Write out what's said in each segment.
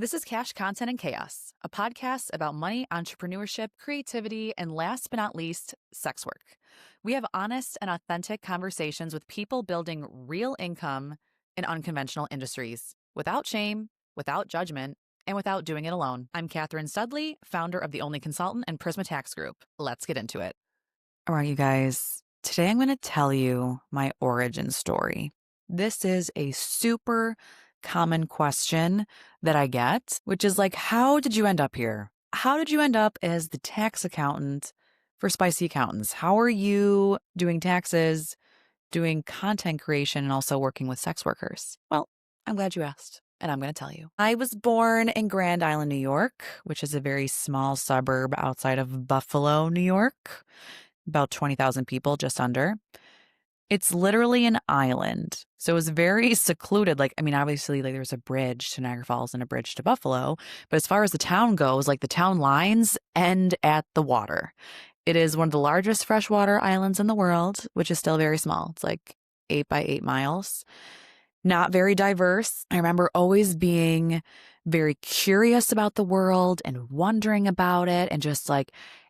This is Cash Content and Chaos, a podcast about money, entrepreneurship, creativity, and last but not least, sex work. We have honest and authentic conversations with people building real income in unconventional industries without shame, without judgment, and without doing it alone. I'm Katherine Studley, founder of The Only Consultant and Prisma Tax Group. Let's get into it. All right, you guys. Today I'm going to tell you my origin story. This is a super common question that I get, which is like, how did you end up here? How did you end up as the tax accountant for Spicy Accountants? How are you doing taxes, doing content creation, and also working with sex workers? Well, I'm glad you asked, and I'm going to tell you. I was born in Grand Island, New York, which is a very small suburb outside of Buffalo, New York, about 20,000 people, just under. It's literally an island. So it was very secluded. Obviously, there's a bridge to Niagara Falls and a bridge to Buffalo. But as far as the town goes, the town lines end at the water. It is one of the largest freshwater islands in the world, which is still very small. It's like 8 by 8 miles. Not very diverse. I remember always being very curious about the world and wondering about it and just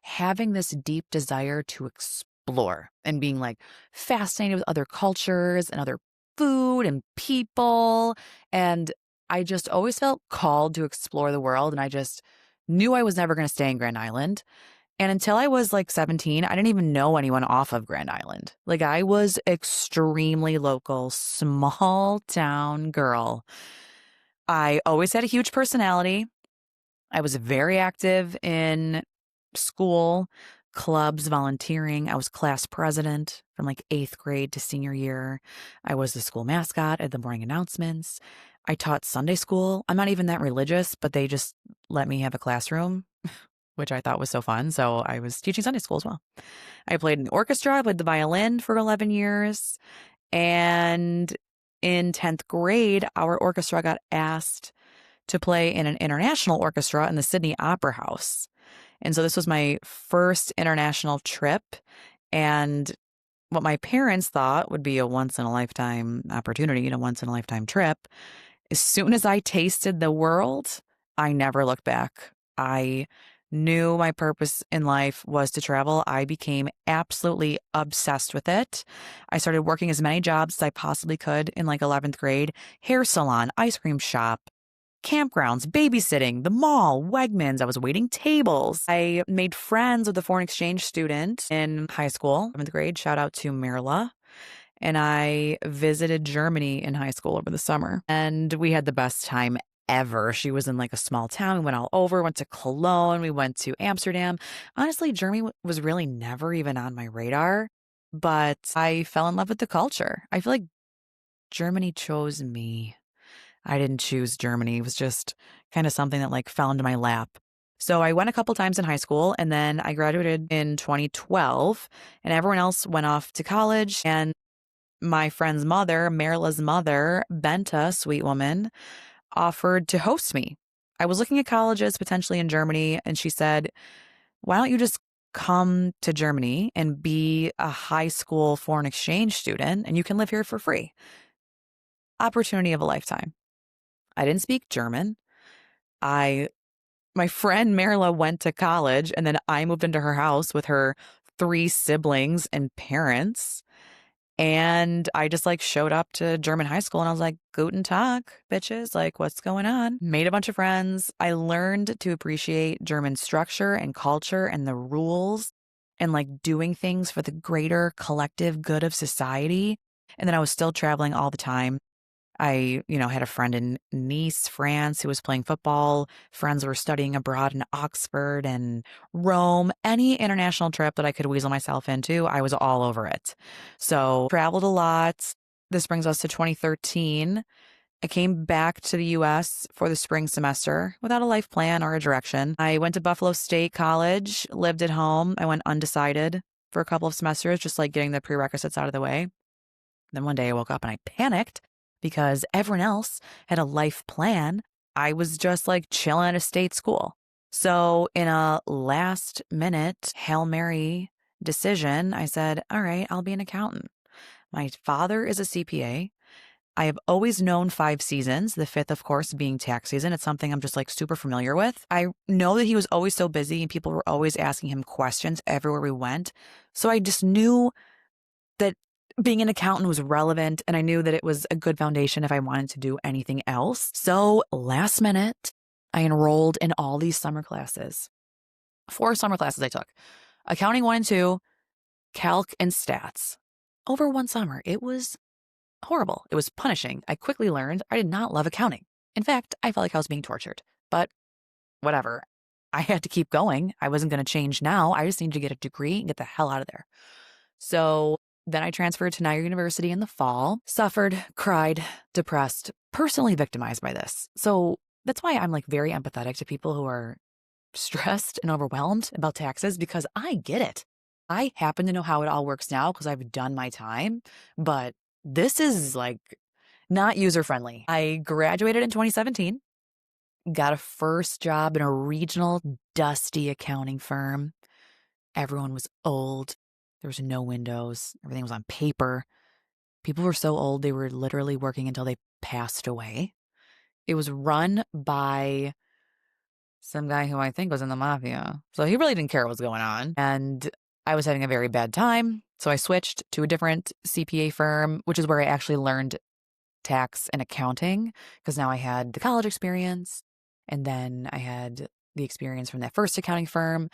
having this deep desire to explore and being fascinated with other cultures and other food and people. And I just always felt called to explore the world. And I just knew I was never going to stay in Grand Island. And until I was 17, I didn't even know anyone off of Grand Island. I was extremely local, small town girl. I always had a huge personality. I was very active in school, clubs, volunteering. I was class president from 8th grade to senior year. I was the school mascot at the morning announcements. I taught Sunday school. I'm not even that religious, but they just let me have a classroom, which I thought was so fun. So I was teaching Sunday school as well. I played in the orchestra. I played the violin for 11 years. And in 10th grade, our orchestra got asked to play in an international orchestra in the Sydney Opera House. And so this was my first international trip. And what my parents thought would be a once-in-a-lifetime opportunity, a once-in-a-lifetime trip, as soon as I tasted the world, I never looked back. I knew my purpose in life was to travel. I became absolutely obsessed with it. I started working as many jobs as I possibly could in 11th grade: hair salon, ice cream shop, campgrounds, babysitting, the mall, Wegmans. I was waiting tables. I made friends with a foreign exchange student in high school, 7th grade. Shout out to Mirla. And I visited Germany in high school over the summer. And we had the best time ever. She was in a small town. We went all over, went to Cologne, we went to Amsterdam. Honestly, Germany was really never even on my radar, but I fell in love with the culture. I feel like Germany chose me. I didn't choose Germany. It was just kind of something that fell into my lap. So I went a couple times in high school, and then I graduated in 2012, and everyone else went off to college. And my friend's mother, Marila's mother, Benta, sweet woman, offered to host me. I was looking at colleges potentially in Germany, and she said, why don't you just come to Germany and be a high school foreign exchange student, and you can live here for free. Opportunity of a lifetime. I didn't speak German. My friend Marla went to college, and then I moved into her house with her 3 siblings and parents. And I just showed up to German high school, and I was like, Guten Tag, bitches. What's going on? Made a bunch of friends. I learned to appreciate German structure and culture and the rules and doing things for the greater collective good of society. And then I was still traveling all the time. I, had a friend in Nice, France, who was playing football. Friends were studying abroad in Oxford and Rome. Any international trip that I could weasel myself into, I was all over it. So traveled a lot. This brings us to 2013. I came back to the U.S. for the spring semester without a life plan or a direction. I went to Buffalo State College, lived at home. I went undecided for a couple of semesters, just getting the prerequisites out of the way. Then one day I woke up and I panicked because everyone else had a life plan. I was just chilling at a state school. So in a last minute Hail Mary decision, I said, all right, I'll be an accountant. My father is a CPA. I have always known 5 seasons, the fifth, of course, being tax season. It's something I'm just like super familiar with. I know that he was always so busy and people were always asking him questions everywhere we went. So I just knew that being an accountant was relevant, and I knew that it was a good foundation if I wanted to do anything else. So last minute, I enrolled in all these summer classes. 4 summer classes I took. Accounting 1 and 2, calc and stats. Over one summer. It was horrible. It was punishing. I quickly learned I did not love accounting. In fact, I felt like I was being tortured. But whatever. I had to keep going. I wasn't going to change now. I just needed to get a degree and get the hell out of there. So then I transferred to Niagara University in the fall, suffered, cried, depressed, personally victimized by this. So that's why I'm like very empathetic to people who are stressed and overwhelmed about taxes, because I get it. I happen to know how it all works now because I've done my time, but this is like not user friendly. I graduated in 2017, got a first job in a regional dusty accounting firm. Everyone was old. There was no windows. Everything was on paper. People were so old, they were literally working until they passed away. It was run by some guy who I think was in the mafia. So he really didn't care what was going on. And I was having a very bad time. So I switched to a different CPA firm, which is where I actually learned tax and accounting, because now I had the college experience and then I had the experience from that first accounting firm.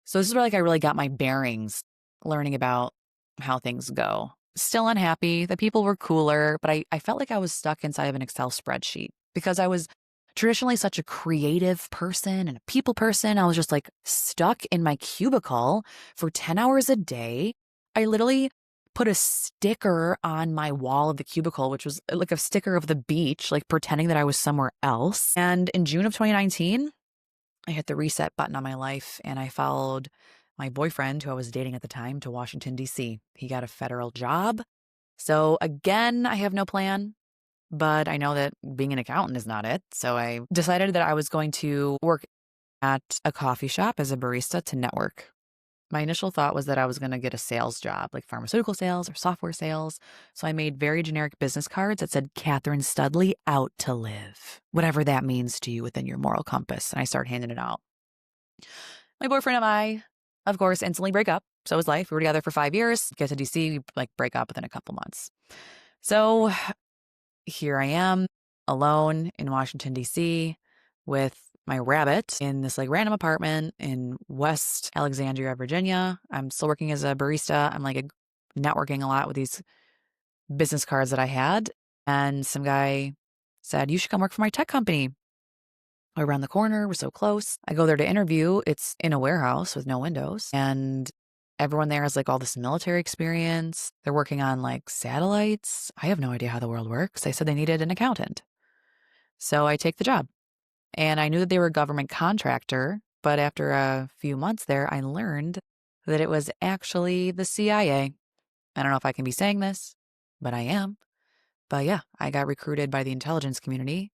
So this is where like I really got my bearings learning about how things go. Still unhappy. The people were cooler, but I felt like I was stuck inside of an Excel spreadsheet because I was traditionally such a creative person and a people person. I was just like stuck in my cubicle for 10 hours a day. I literally put a sticker on my wall of the cubicle, which was like a sticker of the beach, like pretending that I was somewhere else. And in June of 2019, I hit the reset button on my life and I followed my boyfriend, who I was dating at the time, to Washington, D.C. He got a federal job. So again, I have no plan, but I know that being an accountant is not it. So I decided that I was going to work at a coffee shop as a barista to network. My initial thought was that I was going to get a sales job, like pharmaceutical sales or software sales. So I made very generic business cards that said Katherine Studley, out to live, whatever that means to you within your moral compass. And I started handing it out. My boyfriend and I, of course, instantly break up. So is life. We were together for 5 years. Get to DC, we like break up within a couple months. So here I am alone in Washington, D.C. with my rabbit in this like random apartment in West Alexandria, Virginia. I'm still working as a barista. I'm like networking a lot with these business cards that I had. And some guy said, "You should come work for my tech company. We're around the corner. We're so close." I go there to interview. It's in a warehouse with no windows. And everyone there has like all this military experience. They're working on like satellites. I have no idea how the world works. They said they needed an accountant. So I take the job. And I knew that they were a government contractor, but after a few months there, I learned that it was actually the CIA. I don't know if I can be saying this, but I am. But yeah, I got recruited by the intelligence community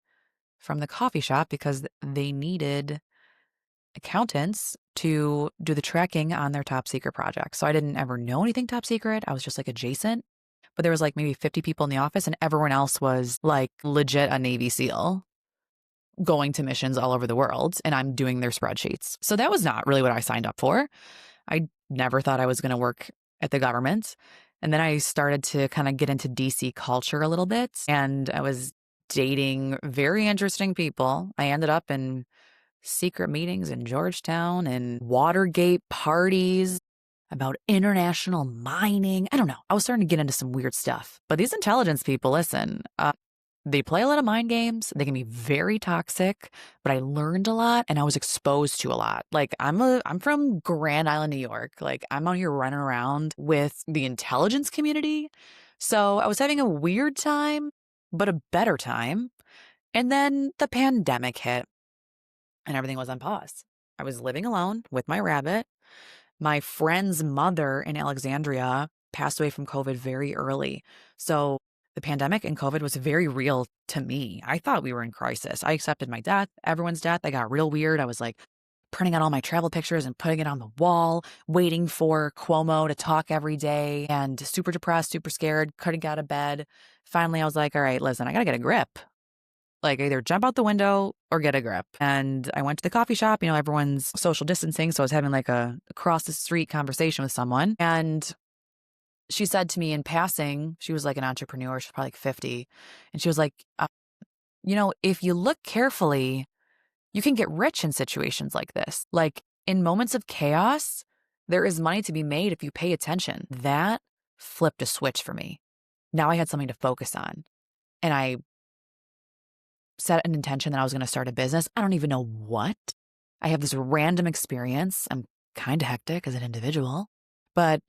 from the coffee shop because they needed accountants to do the tracking on their top secret projects. So I didn't ever know anything top secret. I was just like adjacent. But there was like maybe 50 people in the office and everyone else was like legit a Navy SEAL going to missions all over the world, and I'm doing their spreadsheets. So that was not really what I signed up for. I never thought I was going to work at the government. And then I started to kind of get into DC culture a little bit, and I was dating very interesting people. I ended up in secret meetings in Georgetown and Watergate parties about international mining. I don't know. I was starting to get into some weird stuff. But these intelligence people, listen, they play a lot of mind games. They can be very toxic, but I learned a lot and I was exposed to a lot. Like I'm from Grand Island, New York. Like I'm out here running around with the intelligence community. So I was having a weird time, but a better time. And then the pandemic hit and everything was on pause. I was living alone with my rabbit. My friend's mother in Alexandria passed away from COVID very early. So the pandemic and COVID was very real to me. I thought we were in crisis. I accepted my death, everyone's death. I got real weird. I was like printing out all my travel pictures and putting it on the wall, waiting for Cuomo to talk every day, and super depressed, super scared, couldn't get out of bed. Finally, I was like, all right, listen, I got to get a grip. Like either jump out the window or get a grip. And I went to the coffee shop, everyone's social distancing. So I was having like a across the street conversation with someone. And she said to me in passing, she was like an entrepreneur. She's probably like 50. And she was like, if you look carefully, you can get rich in situations like this. Like in moments of chaos, there is money to be made if you pay attention. That flipped a switch for me. Now I had something to focus on. And I set an intention that I was going to start a business. I don't even know what. I have this random experience. I'm kind of hectic as an individual, but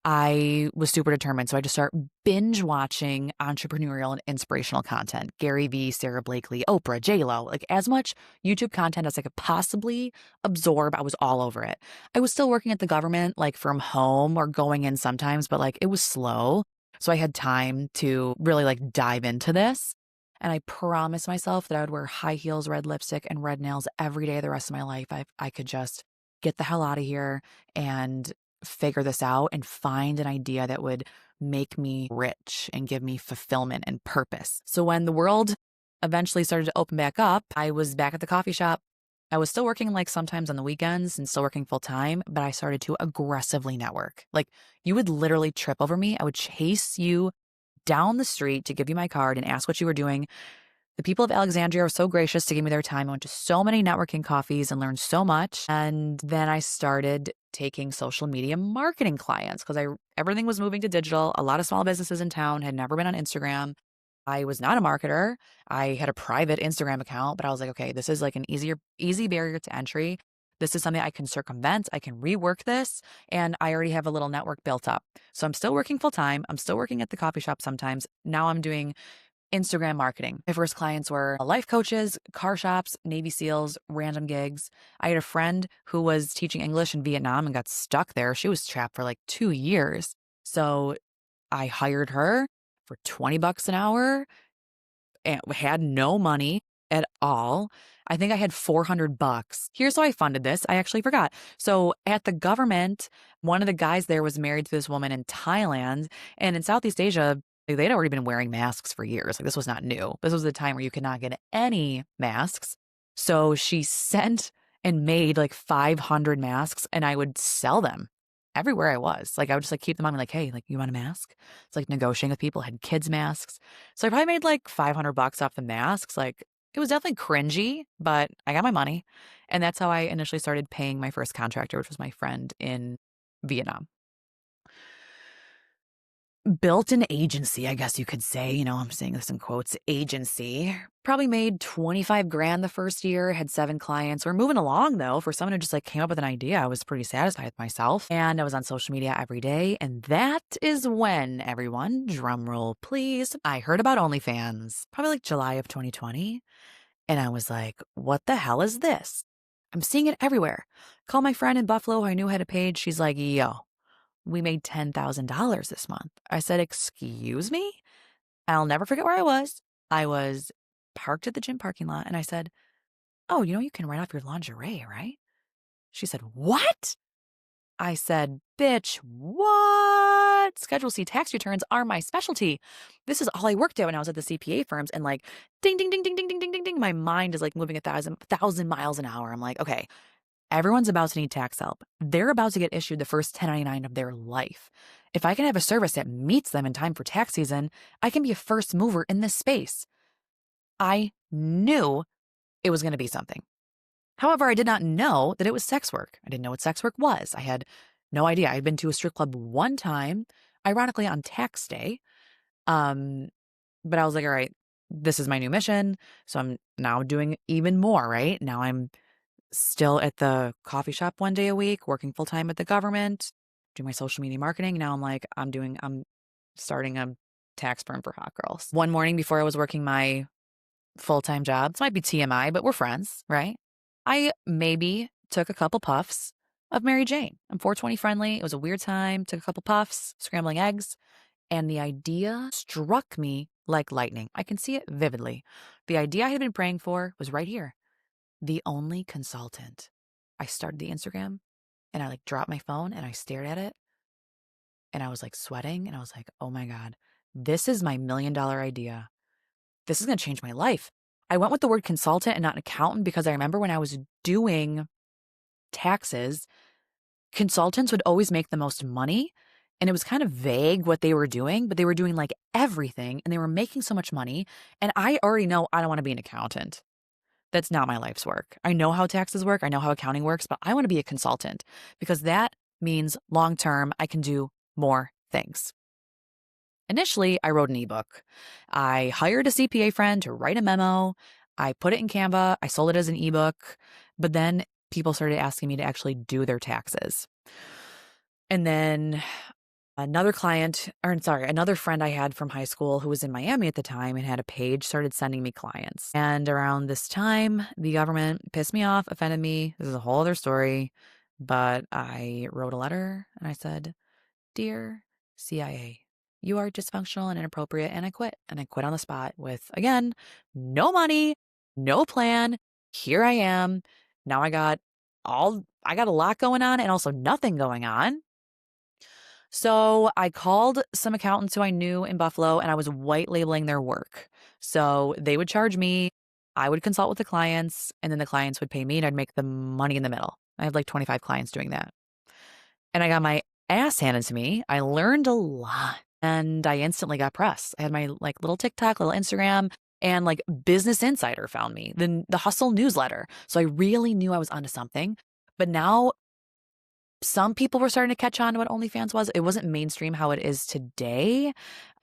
I was super determined. So I just start binge watching entrepreneurial and inspirational content. Gary Vee, Sarah Blakely, Oprah, J-Lo, like as much YouTube content as I could possibly absorb. I was all over it. I was still working at the government, like from home or going in sometimes, but like it was slow. So I had time to really like dive into this. And I promised myself that I would wear high heels, red lipstick, and red nails every day the rest of my life. I could just get the hell out of here and figure this out and find an idea that would make me rich and give me fulfillment and purpose. So when the world eventually started to open back up, I was back at the coffee shop. I was still working like sometimes on the weekends and still working full time, but I started to aggressively network. Like you would literally trip over me. I would chase you down the street to give you my card and ask what you were doing. The people of Alexandria were so gracious to give me their time. I went to so many networking coffees and learned so much. And then I started taking social media marketing clients because everything was moving to digital. A lot of small businesses in town had never been on Instagram. I was not a marketer. I had a private Instagram account, but I was like, okay, this is like an easy barrier to entry. This is something I can circumvent. I can rework this. And I already have a little network built up. So I'm still working full time. I'm still working at the coffee shop sometimes. Now I'm doing Instagram marketing. My first clients were life coaches, car shops, Navy SEALs, random gigs. I had a friend who was teaching English in Vietnam and got stuck there. She was trapped for like 2 years. So I hired her for $20 an hour and had no money at all. I think I had $400. Here's how I funded this. I actually forgot. So at the government, one of the guys there was married to this woman in Thailand, and in Southeast Asia, they'd already been wearing masks for years. Like this was not new. This was the time where you could not get any masks. So she sent and made like 500 masks and I would sell them everywhere I was. Like I would just like keep them on me like, hey, like you want a mask? It's like negotiating with people, had kids masks. So I probably made like $500 off the masks. Like it was definitely cringy, but I got my money. And that's how I initially started paying my first contractor, which was my friend in Vietnam. Built an agency, I guess you could say. I'm saying this in quotes, agency. Probably made 25 grand the first year, had 7 clients. We're moving along though. For someone who just like came up with an idea, I was pretty satisfied with myself. And I was on social media every day. And that is when, everyone, drum roll please, I heard about OnlyFans, probably like July of 2020. And I was like, what the hell is this? I'm seeing it everywhere. Call my friend in Buffalo who I knew had a page. She's like, yo, we made $10,000 this month. I said, excuse me? I'll never forget where I was. I was parked at the gym parking lot and I said, oh, you can write off your lingerie, right? She said, what? I said, bitch, what? Schedule C tax returns are my specialty. This is all I worked at when I was at the CPA firms. And like, ding, ding, ding, ding, ding, ding, ding, ding, ding. My mind is like moving 1,000 miles an hour. I'm like, okay, everyone's about to need tax help. They're about to get issued the first 1099 of their life. If I can have a service that meets them in time for tax season, I can be a first mover in this space. I knew it was going to be something. However, I did not know that it was sex work. I didn't know what sex work was. I had no idea. I had been to a strip club one time, ironically on tax day. But I was like, all right, this is my new mission. So I'm now doing even more, right? Now I'm still at the coffee shop one day a week, working full time at the government, doing my social media marketing. Now I'm like, I'm starting a tax firm for hot girls. One morning before I was working my full-time job, this might be TMI, but we're friends, right? I maybe took a couple puffs of Mary Jane. I'm 420 friendly. It was a weird time. Took a couple puffs, scrambling eggs, and the idea struck me like lightning. I can see it vividly. The idea I had been praying for was right here. The only consultant. I started the Instagram and I like dropped my phone and I stared at it and I was like sweating and I was like, oh my God, this is my $1 million idea. This is going to change my life. I went with the word consultant and not an accountant because I remember when I was doing taxes, consultants would always make the most money. And it was kind of vague what they were doing, but they were doing like everything and they were making so much money. And I already know I don't want to be an accountant. That's not my life's work. I know how taxes work. I know how accounting works, but I want to be a consultant because that means long term I can do more things. Initially, I wrote an ebook. I hired a CPA friend to write a memo. I put it in Canva. I sold it as an ebook. But then people started asking me to actually do their taxes. And then another friend I had from high school who was in Miami at the time and had a page started sending me clients. And around this time, the government pissed me off, offended me. This is a whole other story. But I wrote a letter and I said, Dear CIA, you are dysfunctional and inappropriate, and I quit. And I quit on the spot with, again, no money, no plan. Here I am. Now I got a lot going on and also nothing going on. So I called some accountants who I knew in Buffalo and I was white labeling their work. So they would charge me, I would consult with the clients, and then the clients would pay me and I'd make the money in the middle. I have like 25 clients doing that. And I got my ass handed to me. I learned a lot and I instantly got press. I had my like little TikTok, little Instagram, and like Business Insider found me, the Hustle newsletter. So I really knew I was onto something. But now some people were starting to catch on to what OnlyFans was. It wasn't mainstream how it is today.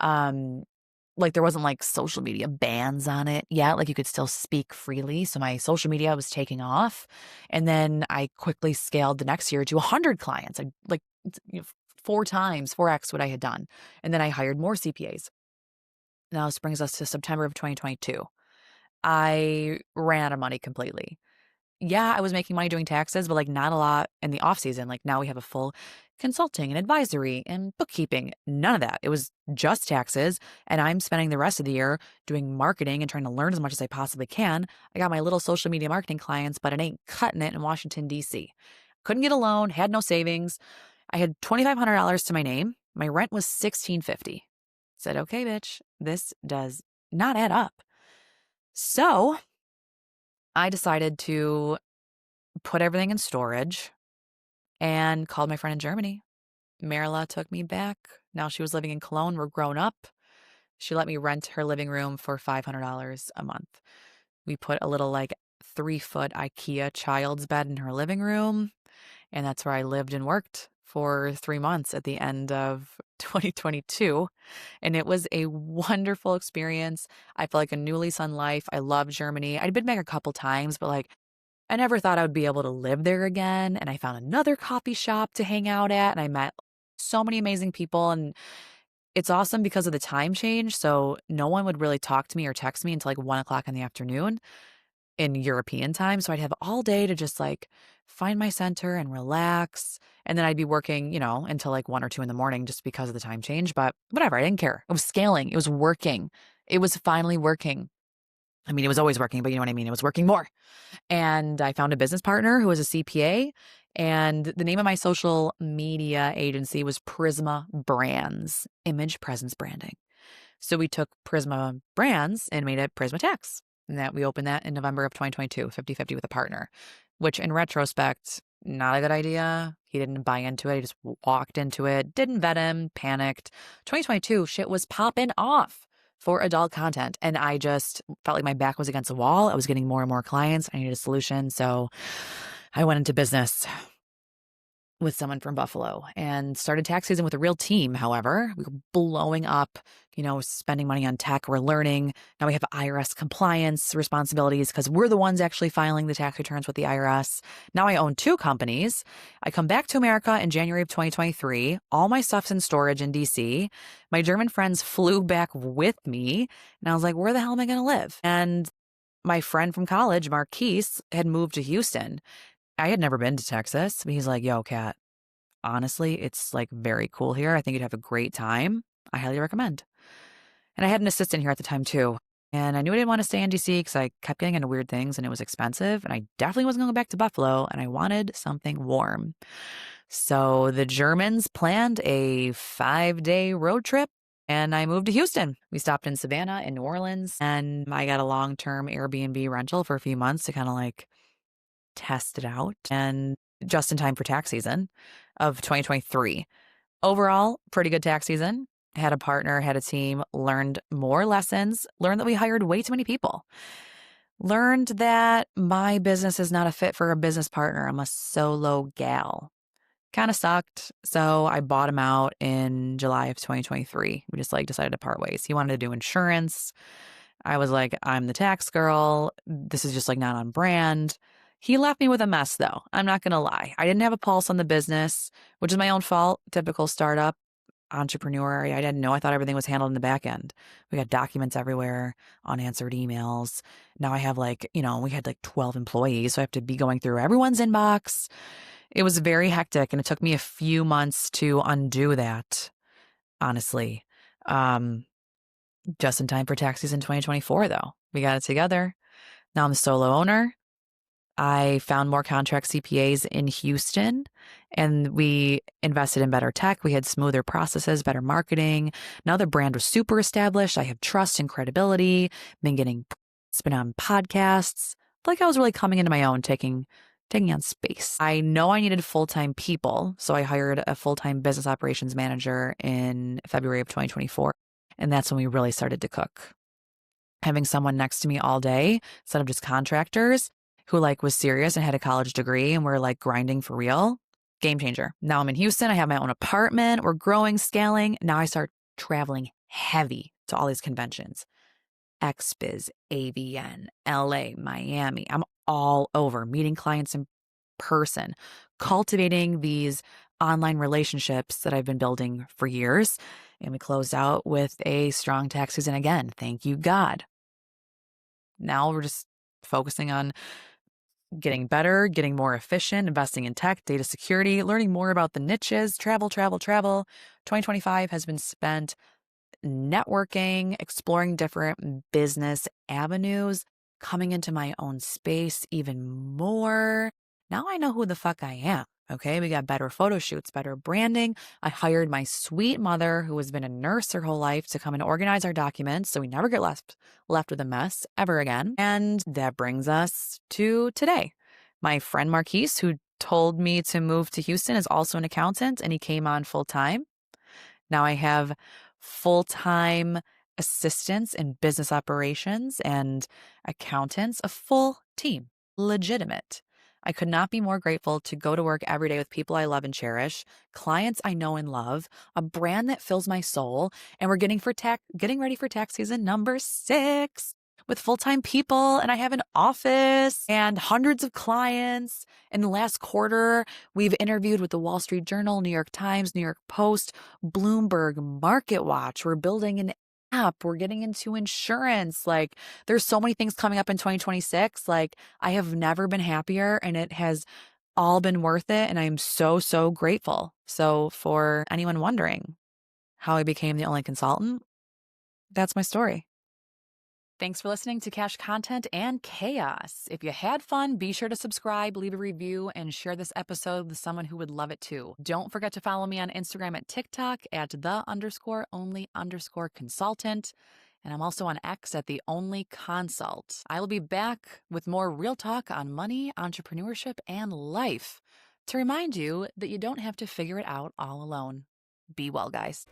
Like there wasn't like social media bans on it yet. Like you could still speak freely. So my social media was taking off. And then I quickly scaled the next year to 100 clients. I like 4x what I had done. And then I hired more CPAs. Now this brings us to September of 2022. I ran out of money completely. Yeah, I was making money doing taxes, but like not a lot in the off season. Like now we have a full consulting and advisory and bookkeeping. None of that. It was just taxes. And I'm spending the rest of the year doing marketing and trying to learn as much as I possibly can. I got my little social media marketing clients, but it ain't cutting it in Washington, D.C. Couldn't get a loan, had no savings. I had $2,500 to my name. My rent was $1,650. Said, okay, bitch, this does not add up. So I decided to put everything in storage and called my friend in Germany. Marla took me back. Now she was living in Cologne. We're grown up. She let me rent her living room for $500 a month. We put a little like 3-foot IKEA child's bed in her living room. And that's where I lived and worked for 3 months at the end of 2022. And it was a wonderful experience. I felt like a new lease on life. I love Germany. I'd been back a couple times, but like I never thought I would be able to live there again. And I found another coffee shop to hang out at. And I met so many amazing people. And it's awesome because of the time change. So no one would really talk to me or text me until like 1 o'clock in the afternoon in European time. So I'd have all day to just like find my center and relax. And then I'd be working, until like 1 or 2 in the morning just because of the time change. But whatever, I didn't care. It was scaling. It was working. It was finally working. I mean, it was always working, but you know what I mean? It was working more. And I found a business partner who was a CPA. And the name of my social media agency was Prisma Brands, image presence branding. So we took Prisma Brands and made it Prisma Tax. And that we opened that in November of 2022, 50-50 with a partner, which in retrospect, not a good idea. He didn't buy into it. He just walked into it, didn't vet him, panicked. 2022, shit was popping off for adult content. And I just felt like my back was against the wall. I was getting more and more clients. I needed a solution. So I went into business with someone from Buffalo and started tax season with a real team. However, we were blowing up, spending money on tech. We're learning. Now we have IRS compliance responsibilities because we're the ones actually filing the tax returns with the IRS. Now I own 2 companies. I come back to America in January of 2023. All my stuff's in storage in DC. My German friends flew back with me. And I was like, where the hell am I going to live? And my friend from college, Marquise, had moved to Houston. I had never been to Texas, but he's like, yo, Kat, honestly, it's like very cool here. I think you'd have a great time. I highly recommend. And I had an assistant here at the time too. And I knew I didn't want to stay in DC because I kept getting into weird things and it was expensive. And I definitely wasn't going to go back to Buffalo and I wanted something warm. So the Germans planned a 5-day road trip and I moved to Houston. We stopped in Savannah in New Orleans and I got a long-term Airbnb rental for a few months to kind of like test it out and just in time for tax season of 2023. Overall, pretty good tax season. Had a partner, had a team, learned more lessons, learned that we hired way too many people, learned that my business is not a fit for a business partner. I'm a solo gal. Kind of sucked. So I bought him out in July of 2023. We just like decided to part ways. He wanted to do insurance. I was like, I'm the tax girl. This is just like not on brand. He left me with a mess though. I'm not going to lie. I didn't have a pulse on the business, which is my own fault. Typical startup entrepreneur. I didn't know. I thought everything was handled in the back end. We got documents everywhere, unanswered emails. Now I have like, we had like 12 employees. So I have to be going through everyone's inbox. It was very hectic and it took me a few months to undo that, honestly. Just in time for tax season 2024, though. We got it together. Now I'm the solo owner. I found more contract CPAs in Houston and we invested in better tech. We had smoother processes, better marketing. Now the brand was super established. I have trust and credibility. Been on podcasts. Like I was really coming into my own, taking on space. I know I needed full-time people, so I hired a full-time business operations manager in February of 2024. And that's when we really started to cook. Having someone next to me all day instead of just contractors who like was serious and had a college degree and were like grinding for real. Game changer. Now I'm in Houston. I have my own apartment. We're growing, scaling. Now I start traveling heavy to all these conventions. XBiz, AVN, LA, Miami. I'm all over meeting clients in person, cultivating these online relationships that I've been building for years. And we closed out with a strong tax season again. Thank you, God. Now we're just focusing on getting better, getting more efficient, investing in tech, data security, learning more about the niches, travel. 2025 has been spent networking, exploring different business avenues, coming into my own space even more. Now I know who the fuck I am. Okay, we got better photo shoots, better branding. I hired my sweet mother, who has been a nurse her whole life, to come and organize our documents so we never get left with a mess ever again. And that brings us to today. My friend Marquise, who told me to move to Houston, is also an accountant and he came on full time. Now I have full-time assistants in business operations and accountants, a full team, legitimate. I could not be more grateful to go to work every day with people I love and cherish, clients I know and love, a brand that fills my soul, and we're getting ready for tax season number 6 with full-time people, and I have an office and hundreds of clients. In the last quarter, we've interviewed with the Wall Street Journal, New York Times, New York Post, Bloomberg, Market Watch. We're building an app. We're getting into insurance. Like, there's so many things coming up in 2026. Like, I have never been happier and it has all been worth it. And I am so, so grateful. So for anyone wondering how I became the only consultant, that's my story. Thanks for listening to Cash Content and Chaos. If you had fun, be sure to subscribe, leave a review, and share this episode with someone who would love it too. Don't forget to follow me on Instagram at TikTok at _only_consultant. And I'm also on X at the Only Consult. I will be back with more real talk on money, entrepreneurship, and life to remind you that you don't have to figure it out all alone. Be well, guys.